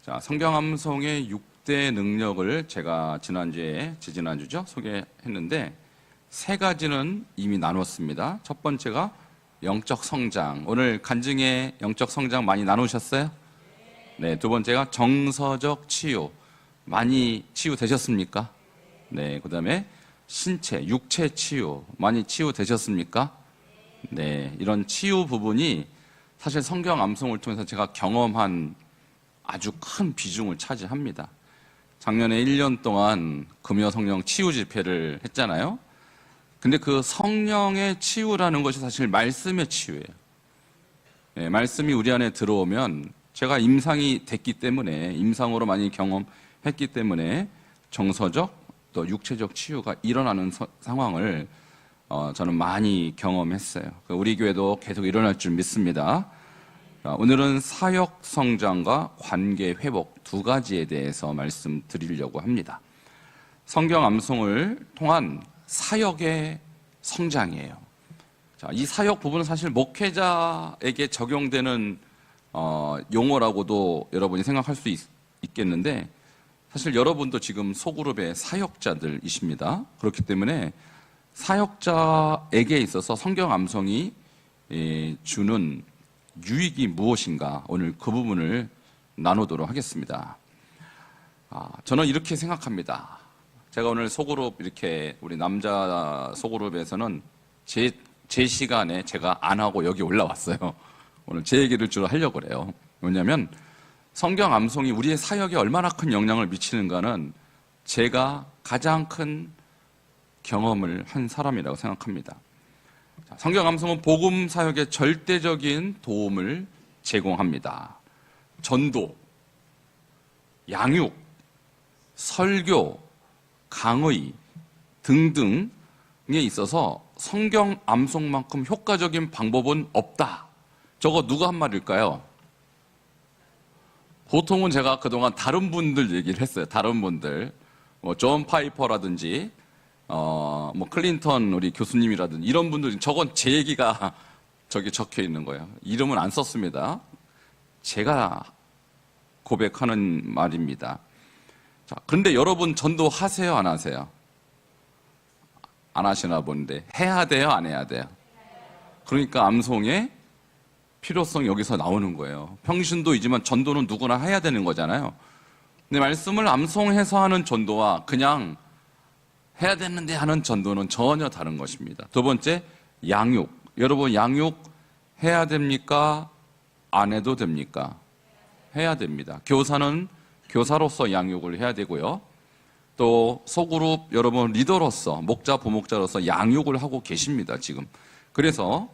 자, 성경암송의 6대 능력을 제가 지지난주죠? 소개했는데 세 가지는 이미 나눴습니다. 첫 번째가 영적 성장. 오늘 간증의 영적 성장 많이 나누셨어요? 네, 두 번째가 정서적 치유. 많이 치유되셨습니까? 네, 그 다음에 신체, 육체 치유. 많이 치유되셨습니까? 네, 이런 치유 부분이 사실 성경 암송을 통해서 제가 경험한 아주 큰 비중을 차지합니다. 작년에 1년 동안 금요 성령 치유 집회를 했잖아요. 근데 그 성령의 치유라는 것이 사실 말씀의 치유예요. 네, 말씀이 우리 안에 들어오면 제가 임상이 됐기 때문에, 임상으로 많이 경험했기 때문에 정서적 또 육체적 치유가 일어나는 상황을 저는 많이 경험했어요. 우리 교회도 계속 일어날 줄 믿습니다. 오늘은 사역 성장과 관계 회복 두 가지에 대해서 말씀드리려고 합니다. 성경 암송을 통한 사역의 성장이에요. 자, 이 사역 부분은 사실 목회자에게 적용되는 용어라고도 여러분이 생각할 수 있겠는데 사실 여러분도 지금 소그룹의 사역자들이십니다. 그렇기 때문에 사역자에게 있어서 성경 암송이 주는 유익이 무엇인가 오늘 그 부분을 나누도록 하겠습니다. 저는 이렇게 생각합니다. 제가 오늘 소그룹 이렇게 우리 남자 소그룹에서는 제 시간에 제가 안 하고 여기 올라왔어요. 오늘 제 얘기를 주로 하려고 그래요. 왜냐하면 성경 암송이 우리의 사역에 얼마나 큰 영향을 미치는가는 제가 가장 큰 경험을 한 사람이라고 생각합니다. 성경 암송은 복음 사역에 절대적인 도움을 제공합니다. 전도, 양육, 설교, 강의 등등에 있어서 성경 암송만큼 효과적인 방법은 없다. 저거 누가 한 말일까요? 보통은 제가 그동안 다른 분들 얘기를 했어요. 다른 분들. 존 파이퍼라든지 클린턴 우리 교수님이라든지 이런 분들, 저건 제 얘기가 저기 적혀 있는 거예요. 이름은 안 썼습니다. 제가 고백하는 말입니다. 자, 그런데 여러분 전도 하세요, 안 하세요? 안 하시나 본데 해야 돼요, 안 해야 돼요? 그러니까 암송의 필요성이 여기서 나오는 거예요. 평신도이지만 전도는 누구나 해야 되는 거잖아요. 근데 말씀을 암송해서 하는 전도와 그냥 해야 되는데 하는 전도는 전혀 다른 것입니다. 두 번째, 양육. 여러분, 양육 해야 됩니까? 안 해도 됩니까? 해야 됩니다. 교사는 교사로서 양육을 해야 되고요. 또 소그룹 여러분 리더로서, 목자, 부목자로서 양육을 하고 계십니다, 지금. 그래서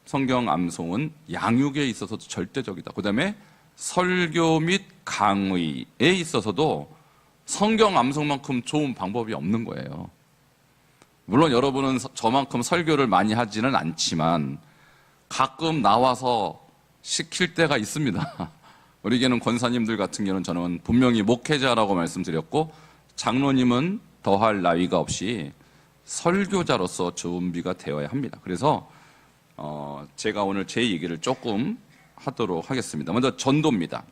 성경 암송은 양육에 있어서도 절대적이다. 그 다음에 설교 및 강의에 있어서도 성경 암송만큼 좋은 방법이 없는 거예요. 물론 여러분은 저만큼 설교를 많이 하지는 않지만 가끔 나와서 시킬 때가 있습니다. 우리 교회는 권사님들 같은 경우는 저는 분명히 목회자라고 말씀드렸고 장로님은 더할 나위가 없이 설교자로서 준비가 되어야 합니다. 그래서 제가 오늘 제 얘기를 조금 하도록 하겠습니다. 먼저 전도입니다.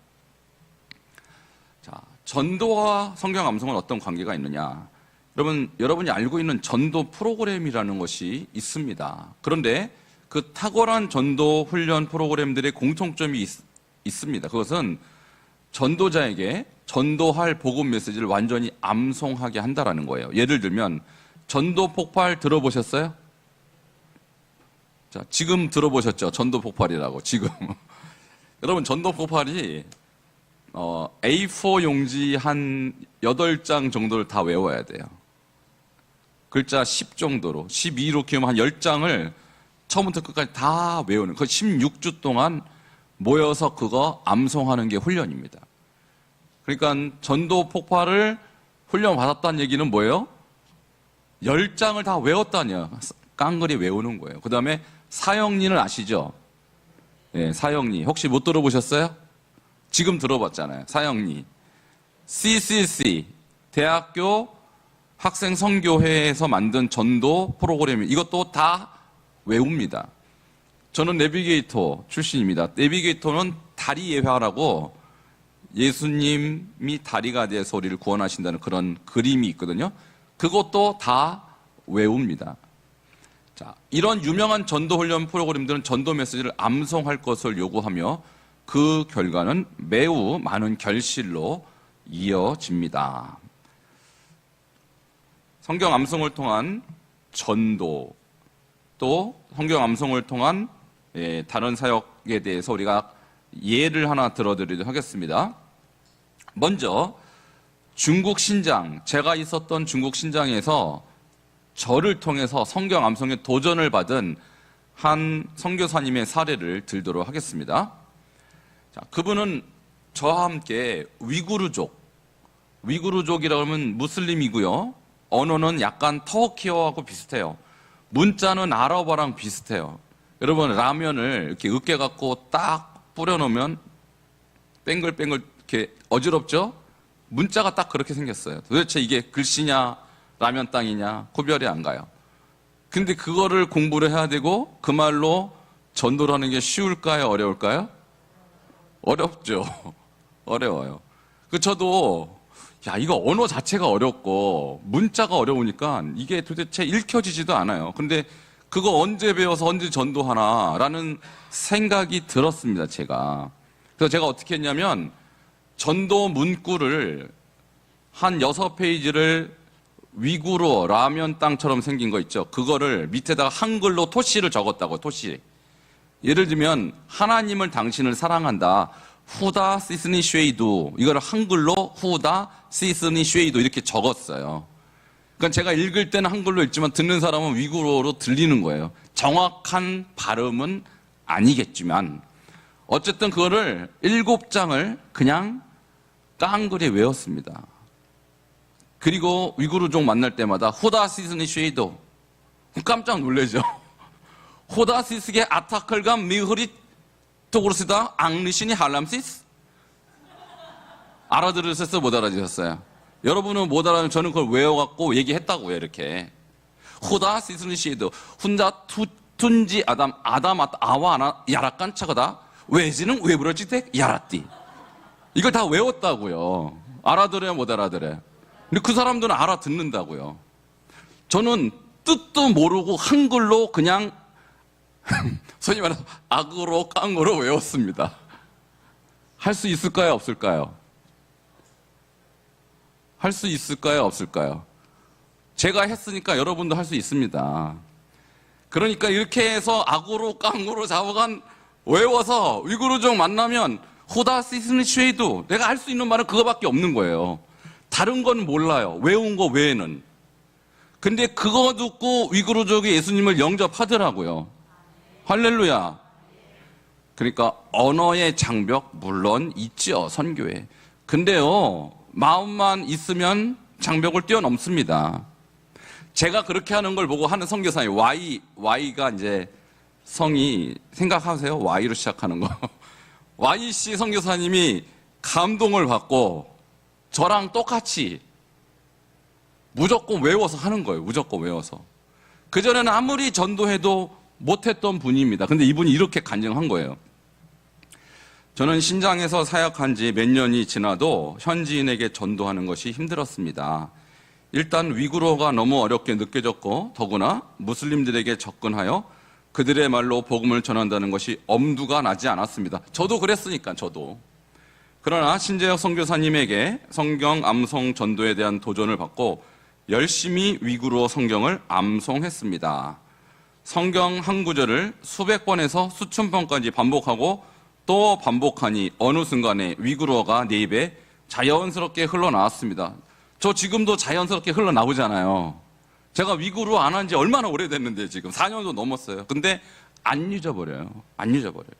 자, 전도와 성경 암송은 어떤 관계가 있느냐? 여러분이 알고 있는 전도 프로그램이라는 것이 있습니다. 그런데 그 탁월한 전도 훈련 프로그램들의 공통점이 있습니다. 그것은 전도자에게 전도할 복음 메시지를 완전히 암송하게 한다라는 거예요. 예를 들면 전도 폭발 들어보셨어요? 자, 지금 들어보셨죠? 전도 폭발이라고 지금. 여러분 전도 폭발이 A4 용지 한 8장 정도를 다 외워야 돼요. 글자 10 정도로, 12로 키우면 한 10장을 처음부터 끝까지 다 외우는, 그 16주 동안 모여서 그거 암송하는 게 훈련입니다. 그러니까 전도 폭발을 훈련 받았다는 얘기는 뭐예요? 10장을 다 외웠다니요. 깡그리 외우는 거예요. 그 다음에 사형리는 아시죠? 네, 사형리. 혹시 못 들어보셨어요? 지금 들어봤잖아요. 사형리. CCC, 대학교 학생 선교회에서 만든 전도 프로그램이 이것도 다 외웁니다. 저는 내비게이터 출신입니다. 내비게이터는 다리 예화라고 예수님이 다리가 돼서 우리를 구원하신다는 그런 그림이 있거든요. 그것도 다 외웁니다. 자, 이런 유명한 전도 훈련 프로그램들은 전도 메시지를 암송할 것을 요구하며 그 결과는 매우 많은 결실로 이어집니다. 성경 암송을 통한 전도, 또 성경 암송을 통한 다른 사역에 대해서 우리가 예를 하나 들어드리도록 하겠습니다. 먼저 중국 신장, 제가 있었던 중국 신장에서 저를 통해서 성경 암송에 도전을 받은 한 선교사님의 사례를 들도록 하겠습니다. 자, 그분은 저와 함께 위구르족이라고 하면 무슬림이고요. 언어는 약간 터키어하고 비슷해요. 문자는 아랍어랑 비슷해요. 여러분, 라면을 이렇게 으깨 갖고 딱 뿌려놓으면 뱅글뱅글 이렇게 어지럽죠? 문자가 딱 그렇게 생겼어요. 도대체 이게 글씨냐 라면 땅이냐 구별이 안 가요. 근데 그거를 공부를 해야 되고 그 말로 전도를 하는 게 쉬울까요? 어려울까요? 어렵죠. 어려워요. 저도 이거 언어 자체가 어렵고 문자가 어려우니까 이게 도대체 읽혀지지도 않아요. 근데 그거 언제 배워서 언제 전도하나라는 생각이 들었습니다, 제가. 그래서 제가 어떻게 했냐면 전도 문구를 한 6페이지를 위구르 라면 땅처럼 생긴 거 있죠. 그거를 밑에다가 한글로 토시를 적었다고, 토시. 예를 들면 하나님을 당신을 사랑한다. 후다 시스니 쉐이도, 이거를 한글로 후다 시스니 쉐이도 이렇게 적었어요. 그러니까 제가 읽을 때는 한글로 읽지만 듣는 사람은 위구르로 들리는 거예요. 정확한 발음은 아니겠지만 어쨌든 그거를 7장을 그냥 깡그리 외웠습니다. 그리고 위구르족 만날 때마다 후다 시스니 쉐이도, 깜짝 놀라죠. 후다 시스게 아타클감 미흐리 토그르시다 앙리시니 할람시스. 알아들으셨어요? 못 알아들으셨어요? 여러분은 못 알아면 저는 그걸 외워갖고 얘기했다고요. 이렇게 후다 시스니 쉐이도 훈자 툰지 아담 아와 아나 야락간 차거다 외지는 왜 부러지대 야라띠. 이걸 다 외웠다고요. 알아들어야 못 알아들어요. 근데 그 사람들은 알아듣는다고요. 저는 뜻도 모르고 한글로 그냥 소위 말해서 악으로 깡으로 외웠습니다. 할 수 있을까요? 없을까요? 할 수 있을까요? 없을까요? 제가 했으니까 여러분도 할 수 있습니다. 그러니까 이렇게 해서 악으로 깡으로 잡아간 외워서 위구르족 만나면 후다 시스니 쉐이도, 내가 할 수 있는 말은 그거밖에 없는 거예요. 다른 건 몰라요. 외운 거 외에는. 근데 그거 듣고 위구르족이 예수님을 영접하더라고요. 할렐루야. 그러니까 언어의 장벽 물론 있죠, 선교에. 근데요, 마음만 있으면 장벽을 뛰어넘습니다. 제가 그렇게 하는 걸 보고 하는 선교사님, Y가 이제 성이, 생각하세요? Y로 시작하는 거. Y씨 선교사님이 감동을 받고 저랑 똑같이 무조건 외워서 하는 거예요. 무조건 외워서. 그전에는 아무리 전도해도 못했던 분입니다. 근데 이분이 이렇게 간증한 거예요. 저는 신장에서 사역한 지 몇 년이 지나도 현지인에게 전도하는 것이 힘들었습니다. 일단 위구르어가 너무 어렵게 느껴졌고 더구나 무슬림들에게 접근하여 그들의 말로 복음을 전한다는 것이 엄두가 나지 않았습니다. 저도 그랬으니까, 저도. 그러나 신재혁 선교사님에게 성경 암송 전도에 대한 도전을 받고 열심히 위구르어 성경을 암송했습니다. 성경 한 구절을 수백 번에서 수천 번까지 반복하고 또 반복하니 어느 순간에 위구르어가 내 입에 자연스럽게 흘러나왔습니다. 저 지금도 자연스럽게 흘러나오잖아요. 제가 위구르어 안 한 지 얼마나 오래됐는데 지금 4년도 넘었어요. 근데 안 잊어버려요. 안 잊어버려요.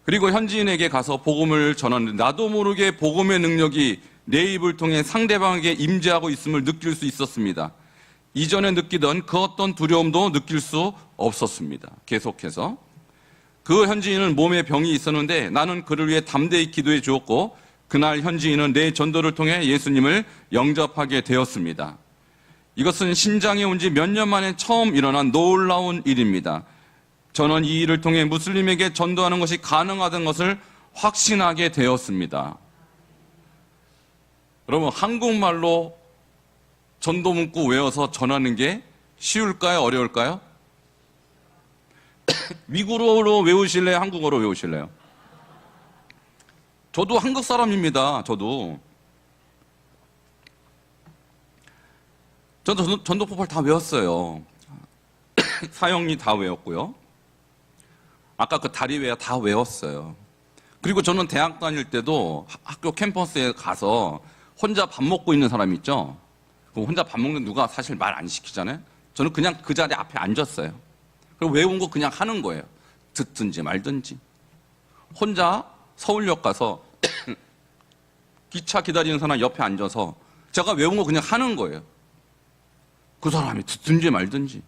그리고 현지인에게 가서 복음을 전하는데 나도 모르게 복음의 능력이 내 입을 통해 상대방에게 임재하고 있음을 느낄 수 있었습니다. 이전에 느끼던 그 어떤 두려움도 느낄 수 없었습니다. 계속해서. 그 현지인은 몸에 병이 있었는데 나는 그를 위해 담대히 기도해 주었고 그날 현지인은 내 전도를 통해 예수님을 영접하게 되었습니다. 이것은 신장에 온 지 몇 년 만에 처음 일어난 놀라운 일입니다. 저는 이 일을 통해 무슬림에게 전도하는 것이 가능하다는 것을 확신하게 되었습니다. 여러분, 한국말로 전도 문구 외워서 전하는 게 쉬울까요? 어려울까요? 미국어로 외우실래요? 한국어로 외우실래요? 저도 한국 사람입니다. 저도 전도 포팔 다 외웠어요. 사형리 다 외웠고요. 아까 그 다리웨어 다 외웠어요. 그리고 저는 대학 다닐 때도 학교 캠퍼스에 가서 혼자 밥 먹고 있는 사람 있죠? 혼자 밥 먹는 누가 사실 말 안 시키잖아요? 저는 그냥 그 자리 앞에 앉았어요. 그리고 외운 거 그냥 하는 거예요. 듣든지 말든지. 혼자 서울역 가서 기차 기다리는 사람 옆에 앉아서 제가 외운 거 그냥 하는 거예요. 그 사람이 듣든지 말든지.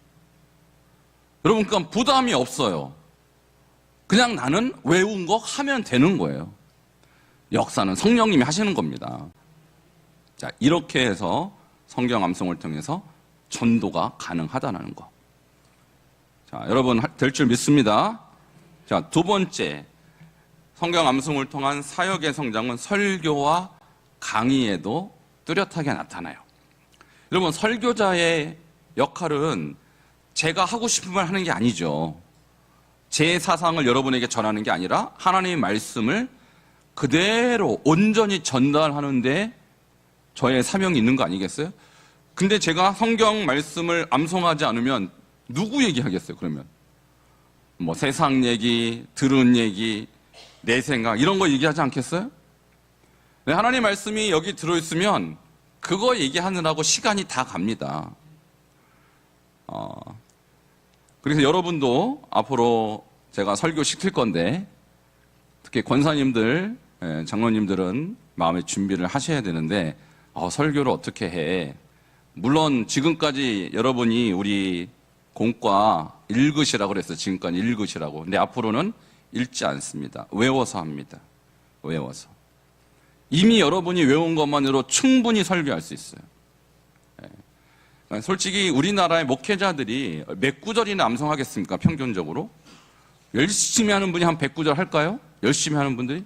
여러분, 그러니까 부담이 없어요. 그냥 나는 외운 거 하면 되는 거예요. 역사는 성령님이 하시는 겁니다. 자, 이렇게 해서 성경 암송을 통해서 전도가 가능하다는 거. 자, 여러분 될 줄 믿습니다. 자, 두 번째, 성경 암송을 통한 사역의 성장은 설교와 강의에도 뚜렷하게 나타나요. 여러분, 설교자의 역할은 제가 하고 싶은 말 하는 게 아니죠. 제 사상을 여러분에게 전하는 게 아니라 하나님의 말씀을 그대로 온전히 전달하는데 저의 사명이 있는 거 아니겠어요? 근데 제가 성경 말씀을 암송하지 않으면 누구 얘기하겠어요, 그러면? 뭐 세상 얘기, 들은 얘기, 내 생각 이런 거 얘기하지 않겠어요? 네, 하나님 말씀이 여기 들어있으면 그거 얘기하느라고 시간이 다 갑니다. 그래서 여러분도 앞으로 제가 설교 시킬 건데 특히 권사님들, 장로님들은 마음의 준비를 하셔야 되는데 설교를 어떻게 해? 물론 지금까지 여러분이 우리 공과 읽으시라고 그랬어요. 지금까지 읽으시라고. 근데 앞으로는 읽지 않습니다. 외워서 합니다. 외워서. 이미 여러분이 외운 것만으로 충분히 설교할 수 있어요. 솔직히 우리나라의 목회자들이 몇 구절이나 암송하겠습니까? 평균적으로. 열심히 하는 분이 한 100구절 할까요? 열심히 하는 분들이.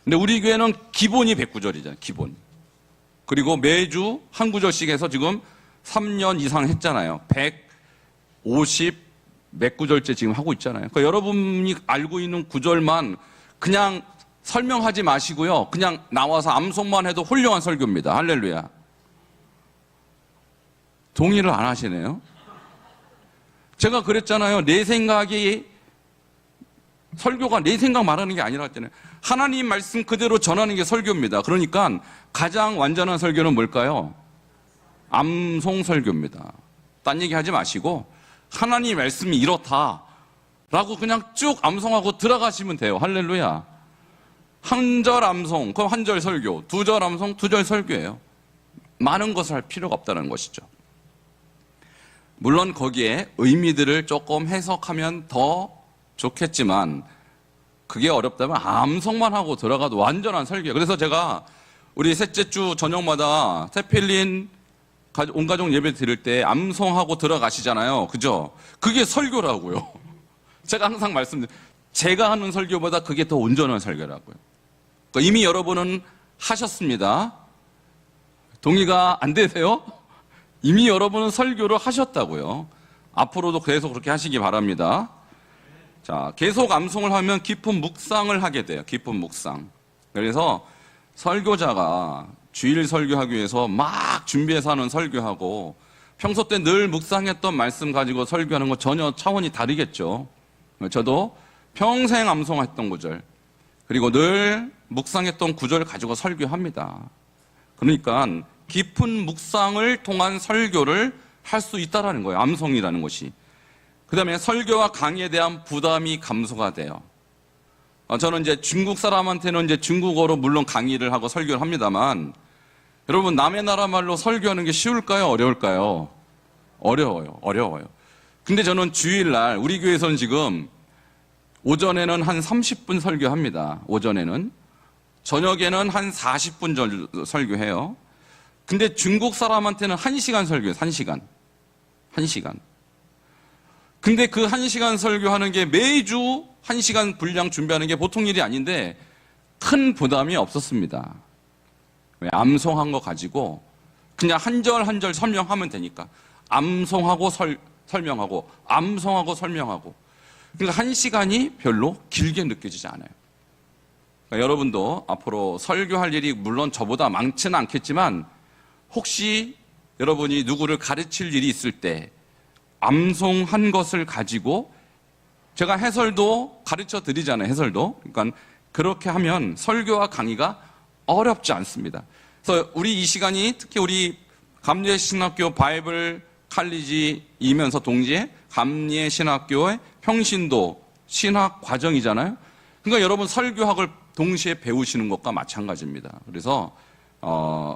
근데 우리 교회는 기본이 100구절이잖아요. 기본. 그리고 매주 한 구절씩 해서 지금 3년 이상 했잖아요. 150 몇 구절째 지금 하고 있잖아요. 그러니까 여러분이 알고 있는 구절만 그냥 설명하지 마시고요. 그냥 나와서 암송만 해도 훌륭한 설교입니다. 할렐루야. 동의를 안 하시네요. 제가 그랬잖아요. 내 생각이 설교가 내 생각 말하는 게 아니라 했잖아요. 하나님 말씀 그대로 전하는 게 설교입니다. 그러니까 가장 완전한 설교는 뭘까요? 암송 설교입니다. 딴 얘기 하지 마시고 하나님 말씀이 이렇다 라고 그냥 쭉 암송하고 들어가시면 돼요. 할렐루야. 한 절 암송, 그럼 한 절 설교, 두 절 암송, 두 절 설교예요. 많은 것을 할 필요가 없다는 것이죠. 물론 거기에 의미들을 조금 해석하면 더 좋겠지만 그게 어렵다면 암송만 하고 들어가도 완전한 설교예요. 그래서 제가 우리 셋째 주 저녁마다 테필린 온 가족 예배 드릴 때 암송하고 들어가시잖아요. 그죠? 그게 설교라고요. 제가 항상 말씀드려요. 제가 하는 설교보다 그게 더 온전한 설교라고요. 그러니까 이미 여러분은 하셨습니다. 동의가 안 되세요? 이미 여러분은 설교를 하셨다고요. 앞으로도 계속 그렇게 하시기 바랍니다. 자, 계속 암송을 하면 깊은 묵상을 하게 돼요. 깊은 묵상. 그래서 설교자가 주일 설교하기 위해서 막 준비해서 하는 설교하고 평소 때 늘 묵상했던 말씀 가지고 설교하는 거 전혀 차원이 다르겠죠. 저도 평생 암송했던 구절 그리고 늘 묵상했던 구절 가지고 설교합니다. 그러니까 깊은 묵상을 통한 설교를 할 수 있다라는 거예요. 암송이라는 것이. 그 다음에 설교와 강의에 대한 부담이 감소가 돼요. 저는 이제 중국 사람한테는 이제 중국어로 물론 강의를 하고 설교를 합니다만 여러분 남의 나라 말로 설교하는 게 쉬울까요? 어려울까요? 어려워요. 근데 저는 주일날 우리 교회에서는 지금 오전에는 한 30분 설교합니다. 오전에는. 저녁에는 한 40분 설교해요. 근데 중국 사람한테는 1시간 설교해요. 1시간. 근데 그 1시간 설교하는 게 매주 1시간 분량 준비하는 게 보통 일이 아닌데 큰 부담이 없었습니다. 왜? 암송한 거 가지고 그냥 한 절 한 절 설명하면 되니까. 암송하고 설명하고, 암송하고 설명하고. 그러니까 한 시간이 별로 길게 느껴지지 않아요. 그러니까 여러분도 앞으로 설교할 일이 물론 저보다 많지는 않겠지만 혹시 여러분이 누구를 가르칠 일이 있을 때 암송한 것을 가지고 제가 해설도 가르쳐 드리잖아요. 해설도. 그러니까 그렇게 하면 설교와 강의가 어렵지 않습니다. 그래서 우리 이 시간이 특히 우리 감리신학교 바이블 칼리지이면서 동시에 감리신학교의 평신도 신학 과정이잖아요. 그러니까 여러분 설교학을 동시에 배우시는 것과 마찬가지입니다. 그래서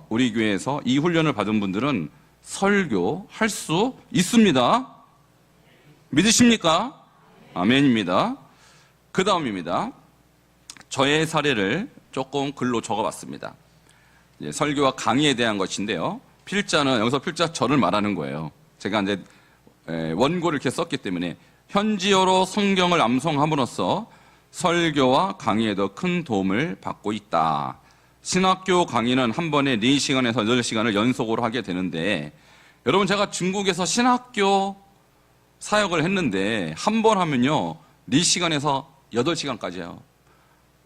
우리 교회에서 이 훈련을 받은 분들은 설교할 수 있습니다. 믿으십니까? 아멘입니다. 그 다음입니다. 저의 사례를 조금 글로 적어봤습니다. 설교와 강의에 대한 것인데요. 필자는 여기서 필자 저를 말하는 거예요. 제가 이제 원고를 이렇게 썼기 때문에 현지어로 성경을 암송함으로써 설교와 강의에도 큰 도움을 받고 있다. 신학교 강의는 한 번에 4시간에서 8시간을 연속으로 하게 되는데 여러분 제가 중국에서 신학교 사역을 했는데 한 번 하면요 4시간에서 8시간까지 해요.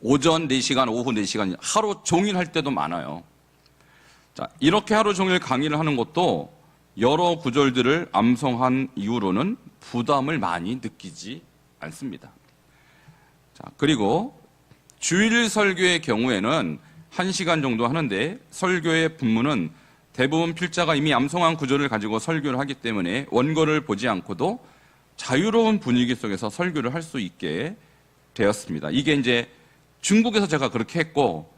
오전 4시간, 오후 4시간, 하루 종일 할 때도 많아요. 자, 이렇게 하루 종일 강의를 하는 것도 여러 구절들을 암송한 이후로는 부담을 많이 느끼지 않습니다. 자, 그리고 주일 설교의 경우에는 1시간 정도 하는데 설교의 분문은 대부분 필자가 이미 암송한 구절을 가지고 설교를 하기 때문에 원고를 보지 않고도 자유로운 분위기 속에서 설교를 할 수 있게 되었습니다. 이게 이제 중국에서 제가 그렇게 했고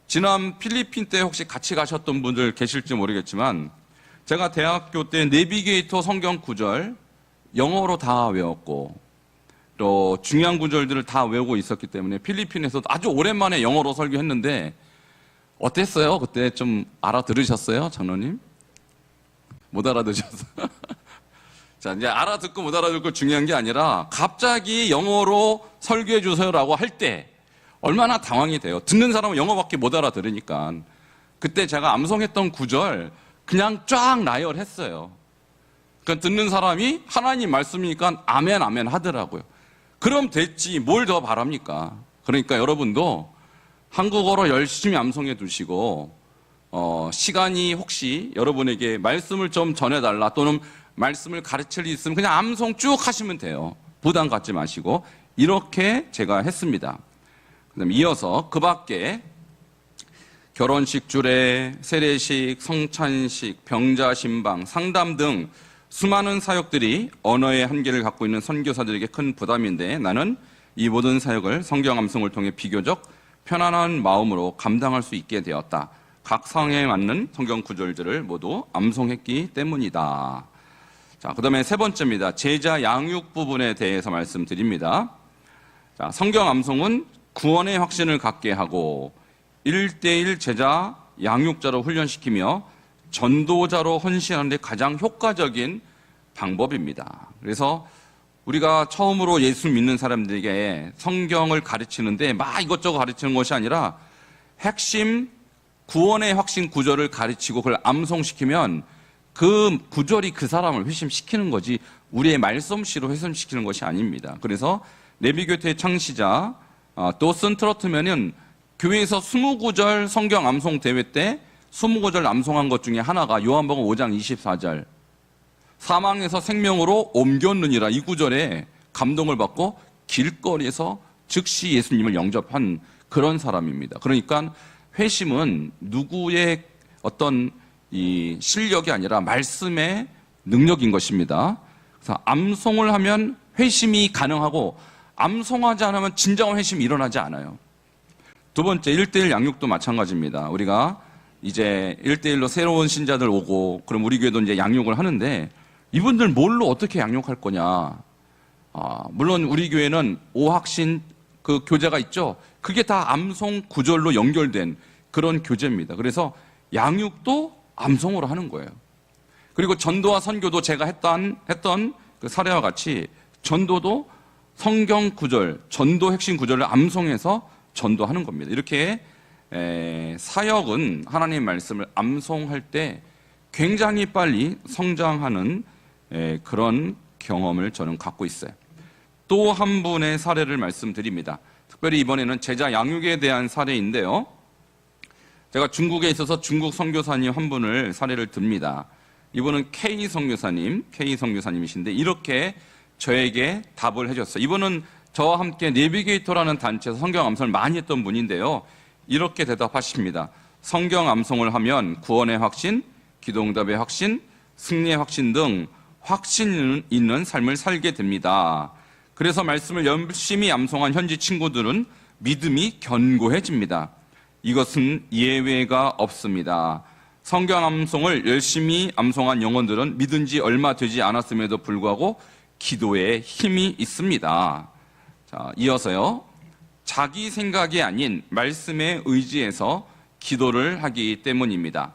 지난 필리핀 때 혹시 같이 가셨던 분들 계실지 모르겠지만 제가 대학교 때 내비게이터 성경 구절 영어로 다 외웠고 또 중요한 구절들을 다 외우고 있었기 때문에 필리핀에서도 아주 오랜만에 영어로 설교했는데 어땠어요? 그때 좀 알아들으셨어요? 장로님? 못 알아들으셨어요? 자, 이제 알아듣고 못 알아듣고 중요한 게 아니라 갑자기 영어로 설교해 주세요라고 할 때 얼마나 당황이 돼요. 듣는 사람은 영어밖에 못 알아들으니까. 그때 제가 암송했던 구절 그냥 쫙 나열했어요. 그러니까 듣는 사람이 하나님 말씀이니까 아멘 아멘 하더라고요. 그럼 됐지 뭘 더 바랍니까? 그러니까 여러분도 한국어로 열심히 암송해 두시고 시간이 혹시 여러분에게 말씀을 좀 전해달라 또는 말씀을 가르칠 일이 있으면 그냥 암송 쭉 하시면 돼요. 부담 갖지 마시고 이렇게 제가 했습니다. 그다음에 이어서 그 밖에 결혼식 주례, 세례식, 성찬식, 병자 신방, 상담 등 수많은 사역들이 언어의 한계를 갖고 있는 선교사들에게 큰 부담인데 나는 이 모든 사역을 성경 암송을 통해 비교적 편안한 마음으로 감당할 수 있게 되었다. 각 상황에 맞는 성경 구절들을 모두 암송했기 때문이다. 자, 그 다음에 세 번째입니다. 제자 양육 부분에 대해서 말씀드립니다. 자, 성경 암송은 구원의 확신을 갖게 하고 1:1 제자 양육자로 훈련시키며 전도자로 헌신하는 데 가장 효과적인 방법입니다. 그래서 우리가 처음으로 예수 믿는 사람들에게 성경을 가르치는데 막 이것저것 가르치는 것이 아니라 핵심 구원의 확신 구절을 가르치고 그걸 암송시키면 그 구절이 그 사람을 회심시키는 거지 우리의 말솜씨로 회심시키는 것이 아닙니다. 그래서 레비교회의 창시자 도슨 트로트맨은 교회에서 20구절 성경 암송 대회 때 20구절 암송한 것 중에 하나가 요한복음 5장 24절 사망에서 생명으로 옮겼느니라 이 구절에 감동을 받고 길거리에서 즉시 예수님을 영접한 그런 사람입니다. 그러니까 회심은 누구의 어떤 이 실력이 아니라 말씀의 능력인 것입니다. 그래서 암송을 하면 회심이 가능하고 암송하지 않으면 진정한 회심이 일어나지 않아요. 두 번째 1:1 양육도 마찬가지입니다. 우리가 이제 1:1로 새로운 신자들 오고 그럼 우리 교회도 이제 양육을 하는데 이분들 뭘로 어떻게 양육할 거냐? 물론 우리 교회는 오학신 그 교재가 있죠. 그게 다 암송 구절로 연결된 그런 교재입니다. 그래서 양육도 암송으로 하는 거예요. 그리고 전도와 선교도 제가 했던 그 사례와 같이 전도도 성경 구절, 전도 핵심 구절을 암송해서 전도하는 겁니다. 이렇게 사역은 하나님 말씀을 암송할 때 굉장히 빨리 성장하는 그런 경험을 저는 갖고 있어요. 또 한 분의 사례를 말씀드립니다. 특별히 이번에는 제자 양육에 대한 사례인데요. 제가 중국에 있어서 중국 선교사님 한 분을 사례를 듭니다. 이분은 K 선교사님이신데 이렇게 저에게 답을 해줬어요. 이분은 저와 함께 내비게이터라는 단체에서 성경 암송을 많이 했던 분인데요. 이렇게 대답하십니다. 성경 암송을 하면 구원의 확신, 기도응답의 확신, 승리의 확신 등 확신 있는 삶을 살게 됩니다. 그래서 말씀을 열심히 암송한 현지 친구들은 믿음이 견고해집니다. 이것은 예외가 없습니다. 성경 암송을 열심히 암송한 영혼들은 믿은 지 얼마 되지 않았음에도 불구하고 기도에 힘이 있습니다. 자, 이어서요. 자기 생각이 아닌 말씀에 의지해서 기도를 하기 때문입니다.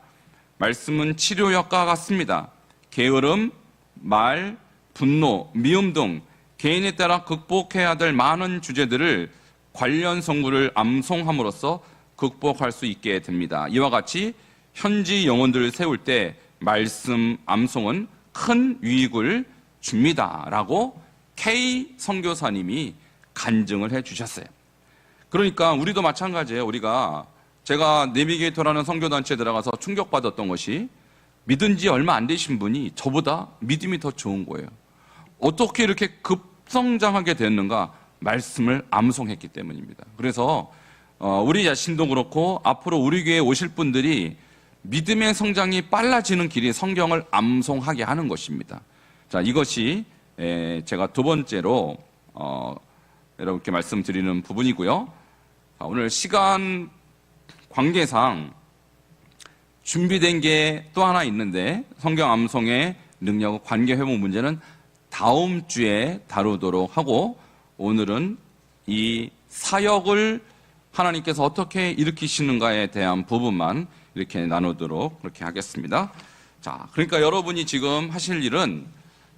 말씀은 치료약과 같습니다. 게으름, 말, 분노, 미움 등 개인에 따라 극복해야 될 많은 주제들을 관련 성구를 암송함으로써 극복할 수 있게 됩니다. 이와 같이 현지 영혼들을 세울 때 말씀 암송은 큰 유익을 줍니다. 라고 K 선교사님이 간증을 해 주셨어요. 그러니까 우리도 마찬가지예요. 제가 내비게이터라는 선교단체에 들어가서 충격받았던 것이 믿은 지 얼마 안 되신 분이 저보다 믿음이 더 좋은 거예요. 어떻게 이렇게 급성장하게 됐는가? 말씀을 암송했기 때문입니다. 그래서 우리 자신도 그렇고 앞으로 우리 교회에 오실 분들이 믿음의 성장이 빨라지는 길이 성경을 암송하게 하는 것입니다. 자, 이것이 제가 두 번째로 여러분께 말씀드리는 부분이고요. 오늘 시간 관계상 준비된 게 또 하나 있는데 성경 암송의 능력 관계 회복 문제는 다음 주에 다루도록 하고 오늘은 이 사역을 하나님께서 어떻게 일으키시는가에 대한 부분만 이렇게 나누도록 그렇게 하겠습니다. 자, 그러니까 여러분이 지금 하실 일은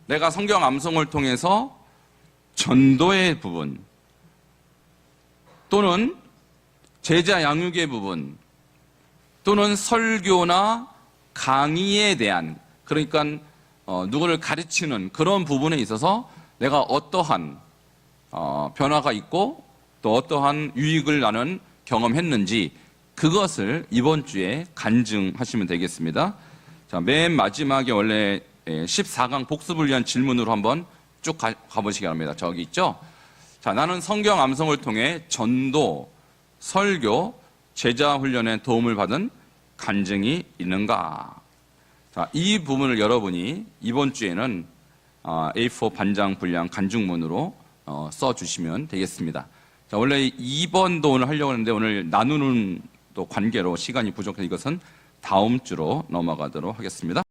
내가 성경 암송을 통해서 전도의 부분 또는 제자 양육의 부분 또는 설교나 강의에 대한 그러니까 누구를 가르치는 그런 부분에 있어서 내가 어떠한 변화가 있고 또 어떠한 유익을 나는 경험했는지 그것을 이번 주에 간증하시면 되겠습니다. 자, 맨 마지막에 원래 14강 복습을 위한 질문으로 한번 쭉 가보시기 바랍니다. 저기 있죠? 자, 나는 성경 암송을 통해 전도, 설교, 제자 훈련에 도움을 받은 간증이 있는가? 자, 이 부분을 여러분이 이번 주에는 A4 반장 분량 간증문으로 써주시면 되겠습니다. 자, 원래 2번도 오늘 하려고 했는데 오늘 나누는 또 관계로 시간이 부족해서 이것은 다음 주로 넘어가도록 하겠습니다.